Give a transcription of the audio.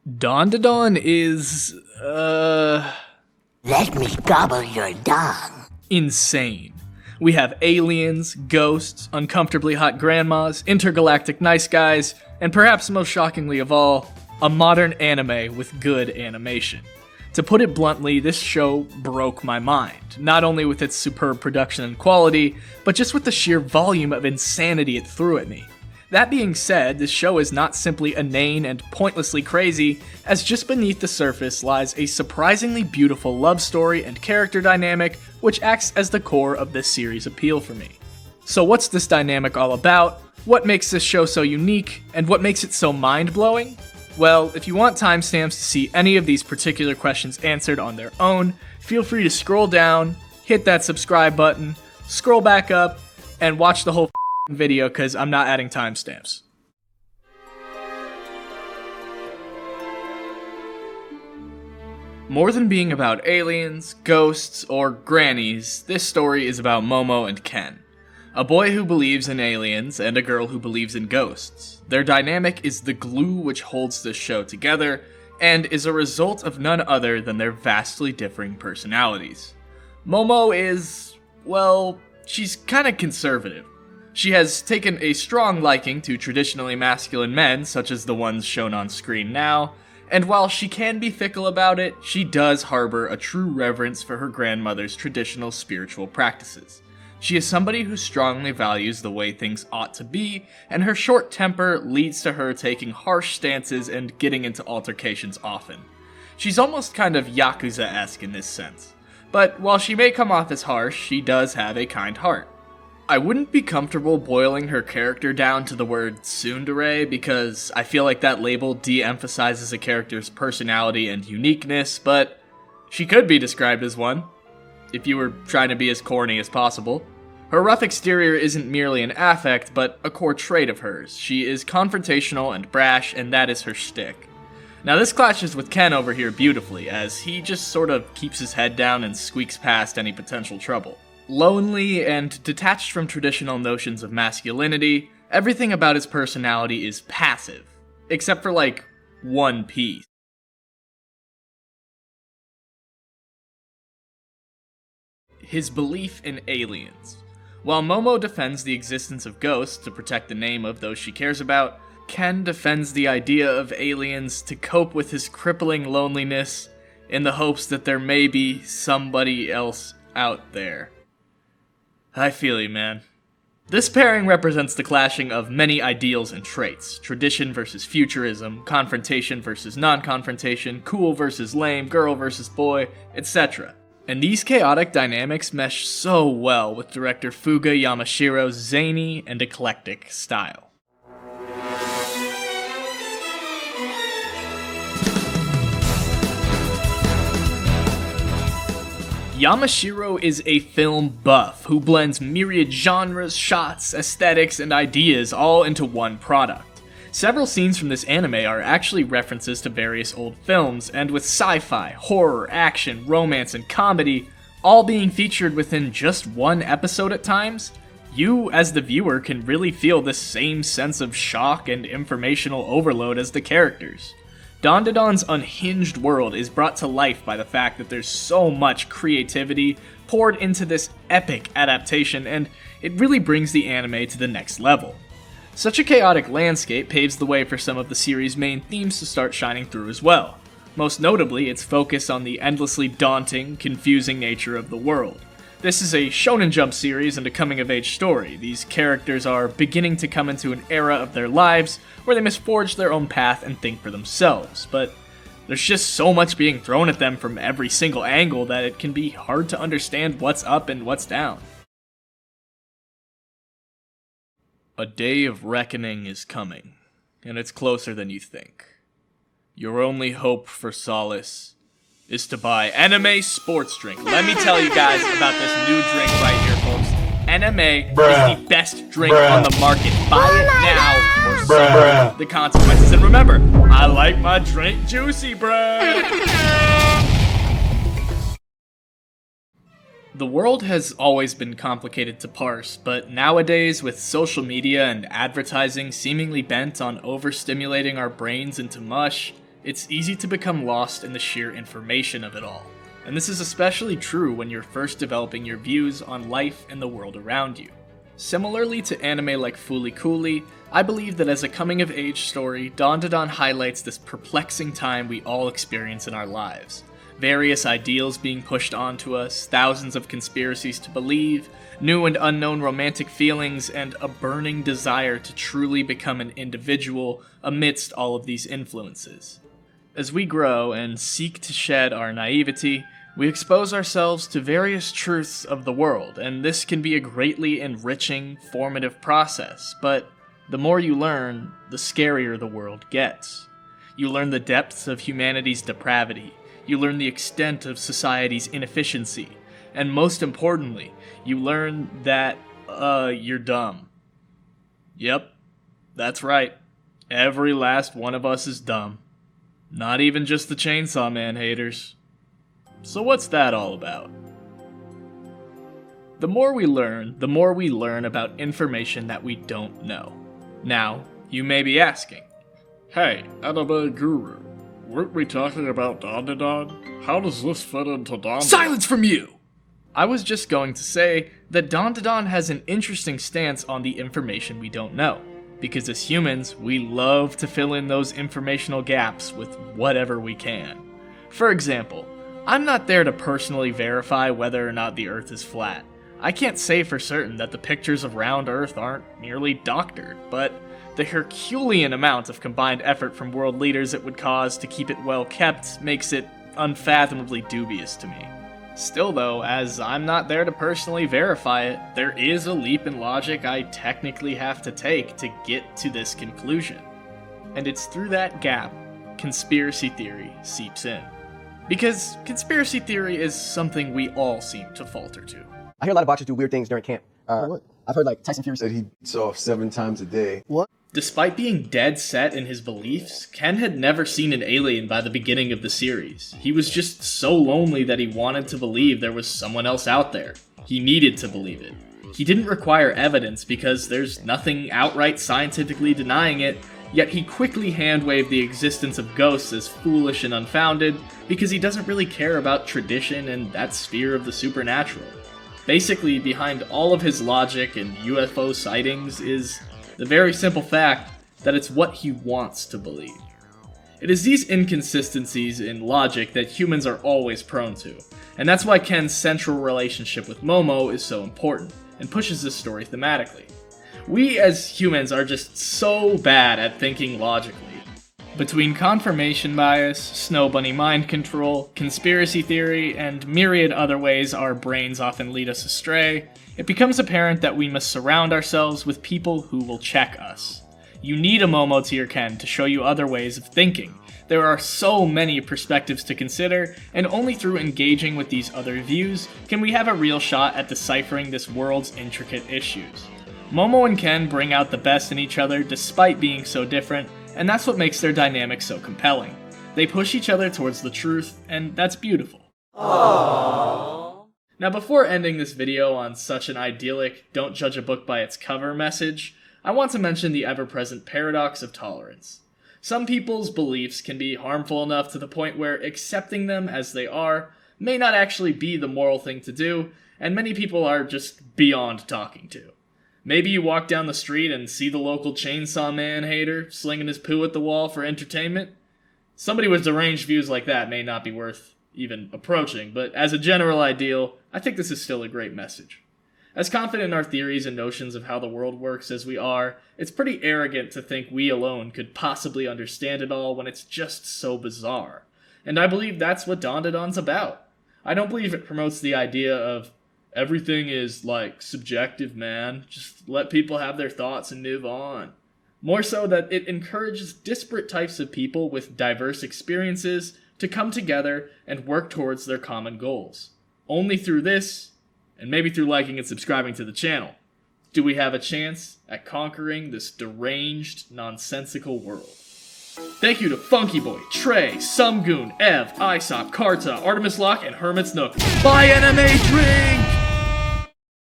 Dandadan is, Let me gobble your dong. insane. We have aliens, ghosts, uncomfortably hot grandmas, intergalactic nice guys, and perhaps most shockingly of all, a modern anime with good animation. To put it bluntly, this show broke my mind, not only with its superb production and quality, but just with the sheer volume of insanity it threw at me. That being said, this show is not simply inane and pointlessly crazy, as just beneath the surface lies a surprisingly beautiful love story and character dynamic which acts as the core of this series' appeal for me. So what's this dynamic all about? What makes this show so unique? And what makes it so mind-blowing? Well, if you want timestamps to see any of these particular questions answered on their own, feel free to scroll down, hit that subscribe button, scroll back up, and watch the whole video because I'm not adding timestamps. More than being about aliens, ghosts, or grannies, this story is about Momo and Ken. A boy who believes in aliens and a girl who believes in ghosts. Their dynamic is the glue which holds this show together, and is a result of none other than their vastly differing personalities. Momo is, well, she's kinda conservative. She has taken a strong liking to traditionally masculine men, such as the ones shown on screen now, and while she can be fickle about it, she does harbor a true reverence for her grandmother's traditional spiritual practices. She is somebody who strongly values the way things ought to be, and her short temper leads to her taking harsh stances and getting into altercations often. She's almost kind of Yakuza-esque in this sense, but while she may come off as harsh, she does have a kind heart. I wouldn't be comfortable boiling her character down to the word tsundere because I feel like that label de-emphasizes a character's personality and uniqueness, but she could be described as one, if you were trying to be as corny as possible. Her rough exterior isn't merely an affect, but a core trait of hers. She is confrontational and brash, and that is her shtick. Now this clashes with Ken over here beautifully, as he just sort of keeps his head down and squeaks past any potential trouble. Lonely and detached from traditional notions of masculinity, everything about his personality is passive, except for like one piece. His belief in aliens. While Momo defends the existence of ghosts to protect the name of those she cares about, Ken defends the idea of aliens to cope with his crippling loneliness in the hopes that there may be somebody else out there. I feel you, man. This pairing represents the clashing of many ideals and traits, tradition versus futurism, confrontation versus non-confrontation, cool versus lame, girl versus boy, etc. And these chaotic dynamics mesh so well with director Fuga Yamashiro's zany and eclectic style. Yamashiro is a film buff who blends myriad genres, shots, aesthetics, and ideas all into one product. Several scenes from this anime are actually references to various old films, and with sci-fi, horror, action, romance, and comedy all being featured within just one episode at times, you, as the viewer, can really feel the same sense of shock and informational overload as the characters. Dandadan's unhinged world is brought to life by the fact that there's so much creativity poured into this epic adaptation, and it really brings the anime to the next level. Such a chaotic landscape paves the way for some of the series' main themes to start shining through as well, most notably its focus on the endlessly daunting, confusing nature of the world. This is a Shonen Jump series and a coming-of-age story. These characters are beginning to come into an era of their lives where they must forge their own path and think for themselves, but there's just so much being thrown at them from every single angle that it can be hard to understand what's up and what's down. A day of reckoning is coming, and it's closer than you think. Your only hope for solace is to buy Anime Sports Drink. Let me tell you guys about this new drink right here, folks. Anime is the best drink on the market. Buy it now or suffer the consequences. And remember, I like my drink juicy, bruh. The world has always been complicated to parse, but nowadays, with social media and advertising seemingly bent on overstimulating our brains into mush, it's easy to become lost in the sheer information of it all. And this is especially true when you're first developing your views on life and the world around you. Similarly to anime like Fooly Cooly, I believe that as a coming-of-age story, Dandadan highlights this perplexing time we all experience in our lives. Various ideals being pushed onto us, thousands of conspiracies to believe, new and unknown romantic feelings, and a burning desire to truly become an individual amidst all of these influences. As we grow and seek to shed our naivety, we expose ourselves to various truths of the world, and this can be a greatly enriching, formative process, but the more you learn, the scarier the world gets. You learn the depths of humanity's depravity, you learn the extent of society's inefficiency, and most importantly, you learn that, you're dumb. Yep, that's right. Every last one of us is dumb. Not even just the Chainsaw Man haters. So what's that all about? The more we learn about information that we don't know. Now, you may be asking, Hey, anime guru, weren't we talking about Dandadan? How does this fit into Dandadan? silence from you! I was just going to say that Dandadan has an interesting stance on the information we don't know, because as humans, we love to fill in those informational gaps with whatever we can. For example, I'm not there to personally verify whether or not the Earth is flat. I can't say for certain that the pictures of round Earth aren't merely doctored, but the Herculean amount of combined effort from world leaders it would cause to keep it well kept makes it unfathomably dubious to me. Still though, as I'm not there to personally verify it, there is a leap in logic I technically have to take to get to this conclusion. And it's through that gap, conspiracy theory seeps in. Because conspiracy theory is something we all seem to falter to. I hear a lot of boxers do weird things during camp. What? I've heard like Tyson Fury Said he eats off 7 times a day. What? Despite being dead set in his beliefs, Ken had never seen an alien by the beginning of the series. He was just so lonely that he wanted to believe there was someone else out there. He needed to believe it. He didn't require evidence because there's nothing outright scientifically denying it, yet he quickly hand-waved the existence of ghosts as foolish and unfounded because he doesn't really care about tradition and that sphere of the supernatural. Basically, behind all of his logic and UFO sightings is the very simple fact that it's what he wants to believe. It is these inconsistencies in logic that humans are always prone to, and that's why Ken's central relationship with Momo is so important, and pushes this story thematically. We as humans are just so bad at thinking logically. Between confirmation bias, snow bunny mind control, conspiracy theory, and myriad other ways our brains often lead us astray, it becomes apparent that we must surround ourselves with people who will check us. You need a Momo to your Ken to show you other ways of thinking. There are so many perspectives to consider, and only through engaging with these other views can we have a real shot at deciphering this world's intricate issues. Momo and Ken bring out the best in each other despite being so different, and that's what makes their dynamic so compelling. They push each other towards the truth, and that's beautiful. Aww. Now before ending this video on such an idyllic, don't judge a book by its cover message, I want to mention the ever-present paradox of tolerance. Some people's beliefs can be harmful enough to the point where accepting them as they are may not actually be the moral thing to do, and many people are just beyond talking to. Maybe you walk down the street and see the local Chainsaw Man hater slinging his poo at the wall for entertainment. Somebody with deranged views like that may not be worth even approaching, but as a general ideal, I think this is still a great message. As confident in our theories and notions of how the world works as we are, it's pretty arrogant to think we alone could possibly understand it all when it's just so bizarre. And I believe that's what Dandadan's about. I don't believe it promotes the idea of everything is, like, subjective, man. Just let people have their thoughts and move on. More so that it encourages disparate types of people with diverse experiences to come together and work towards their common goals. Only through this, and maybe through liking and subscribing to the channel, do we have a chance at conquering this deranged, nonsensical world. Thank you to Funky Boy, Trey, Sumgoon, Ev, Aesop, Karta, Artemis Locke, and Hermit's Nook. Buy anime drink!